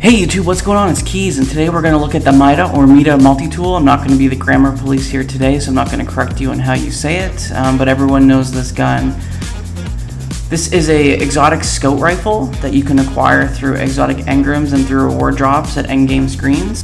Hey YouTube, what's going on? It's Keys, and today we're going to look at the MIDA or MIDA multi-tool. I'm not going to be the grammar police here today, so I'm not going to correct you on how you say it, but everyone knows this gun. This is a exotic scout rifle that you can acquire through exotic engrams and through reward drops at endgame screens.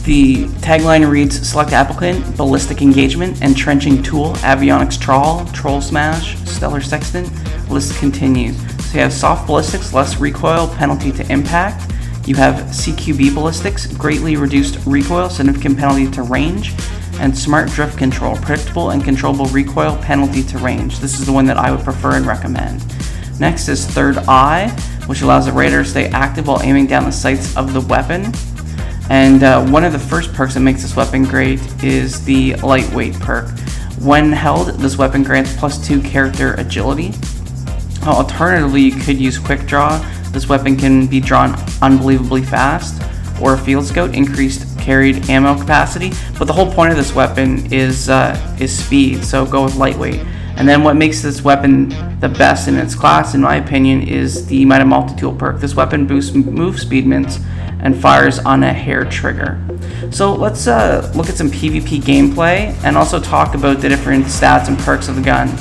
The tagline reads, select applicant, ballistic engagement, entrenching tool, avionics trawl, troll smash, stellar sextant, list continues. So you have soft ballistics, less recoil, penalty to impact. You have CQB ballistics, greatly reduced recoil, significant penalty to range, and smart drift control, predictable and controllable recoil, penalty to range. This is the one that I would prefer and recommend. Next is Third Eye, which allows the radar to stay active while aiming down the sights of the weapon. And one of the first perks that makes this weapon great is the lightweight perk. When held, this weapon grants +2 character agility. Alternatively, you could use quick draw. This weapon can be drawn unbelievably fast, or Field Scout, increased carried ammo capacity. But the whole point of this weapon is speed, so go with lightweight. And then what makes this weapon the best in its class, in my opinion, is the MIDA multi-tool perk. This weapon boosts move speed mints and fires on a hair trigger. So let's look at some PvP gameplay and also talk about the different stats and perks of the gun.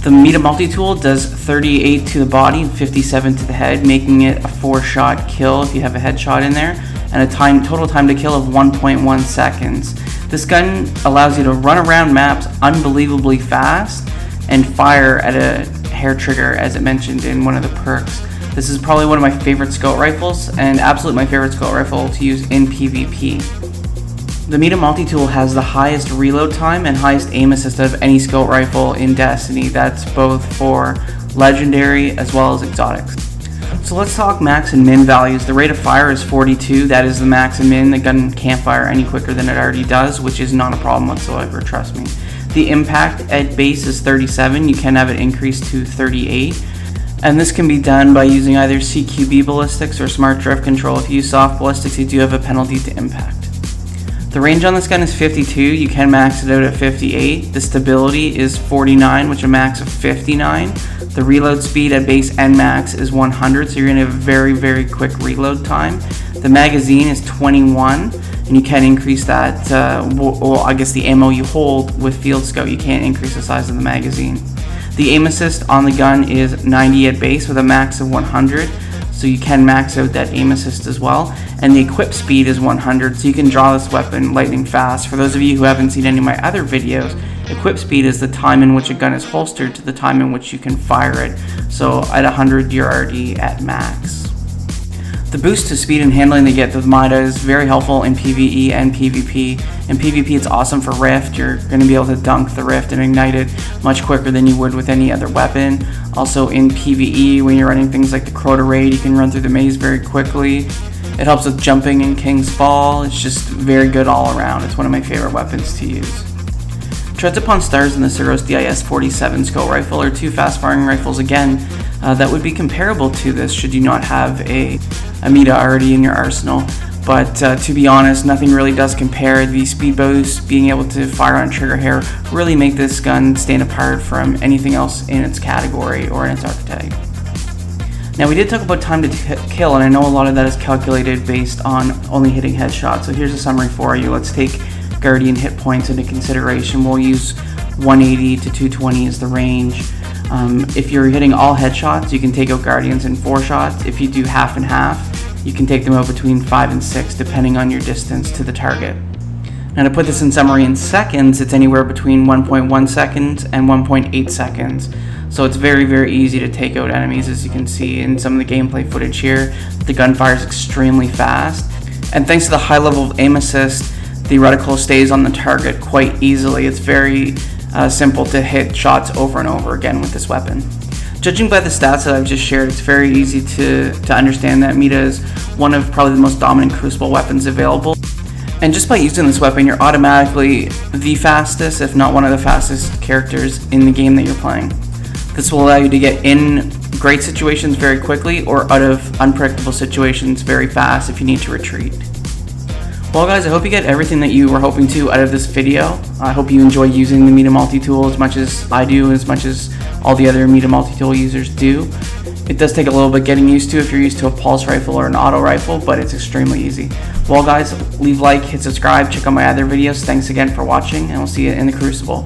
The MIDA multi-tool does 38 to the body and 57 to the head, making it a 4-shot kill if you have a headshot in there, and a total time to kill of 1.1 seconds. This gun allows you to run around maps unbelievably fast and fire at a hair trigger, as it mentioned in one of the perks. This is probably one of my favorite scout rifles, and absolutely my favorite scout rifle to use in PvP. The MIDA multi-tool has the highest reload time and highest aim assist of any scout rifle in Destiny. That's both for legendary as well as exotics. So let's talk max and min values. The rate of fire is 42, that is the max and min. The gun can't fire any quicker than it already does, which is not a problem whatsoever, trust me. The impact at base is 37, you can have it increased to 38. And this can be done by using either CQB ballistics or smart drift control. If you use soft ballistics, you do have a penalty to impact. The range on this gun is 52, you can max it out at 58. The stability is 49, which a max of 59. The reload speed at base and max is 100, so you're going to have a very, very quick reload time. The magazine is 21, and you can increase that, well, I guess the ammo you hold with Field Scout, you can't increase the size of the magazine. The aim assist on the gun is 90 at base with a max of 100. So you can max out that aim assist as well, and the equip speed is 100, so you can draw this weapon lightning fast. For those of you who haven't seen any of my other videos, equip speed is the time in which a gun is holstered to the time in which you can fire it. So at 100 you're already at max. The boost to speed and handling they get with MIDA is very helpful in PvE and PvP. In PvP it's awesome for Rift. You're going to be able to dunk the Rift and ignite it much quicker than you would with any other weapon. Also in PvE, when you're running things like the Crota Raid, you can run through the maze very quickly. It helps with jumping in King's Fall. It's just very good all around. It's one of my favorite weapons to use. Treads Upon Stars and the Suros DIS-47 scout rifle are two fast-firing rifles again that would be comparable to this should you not have a MIDA already in your arsenal. But to be honest, nothing really does compare. The speed boost, being able to fire on trigger hair, really make this gun stand apart from anything else in its category or in its archetype. Now we did talk about time to kill, and I know a lot of that is calculated based on only hitting headshots. So here's a summary for you. Let's take Guardian hit points into consideration. We'll use 180 to 220 as the range. If you're hitting all headshots, you can take out Guardians in 4 shots. If you do half and half, you can take them out between 5 and 6 depending on your distance to the target. Now to put this in summary in seconds, it's anywhere between 1.1 seconds and 1.8 seconds. So it's very, very easy to take out enemies, as you can see in some of the gameplay footage here. The gun fires extremely fast, and thanks to the high level of aim assist, the reticle stays on the target quite easily. It's very simple to hit shots over and over again with this weapon. Judging by the stats that I've just shared, it's very easy to understand that MIDA is one of probably the most dominant crucible weapons available. And just by using this weapon, you're automatically the fastest, if not one of the fastest characters in the game that you're playing. This will allow you to get in great situations very quickly or out of unpredictable situations very fast if you need to retreat. Well guys, I hope you get everything that you were hoping to out of this video. I hope you enjoy using the MIDA multi-tool as much as I do, as much as all the other MIDA multi-tool users do. It does take a little bit getting used to if you're used to a pulse rifle or an auto rifle, but it's extremely easy. Well guys, leave like, hit subscribe, check out my other videos. Thanks again for watching, and we'll see you in the Crucible.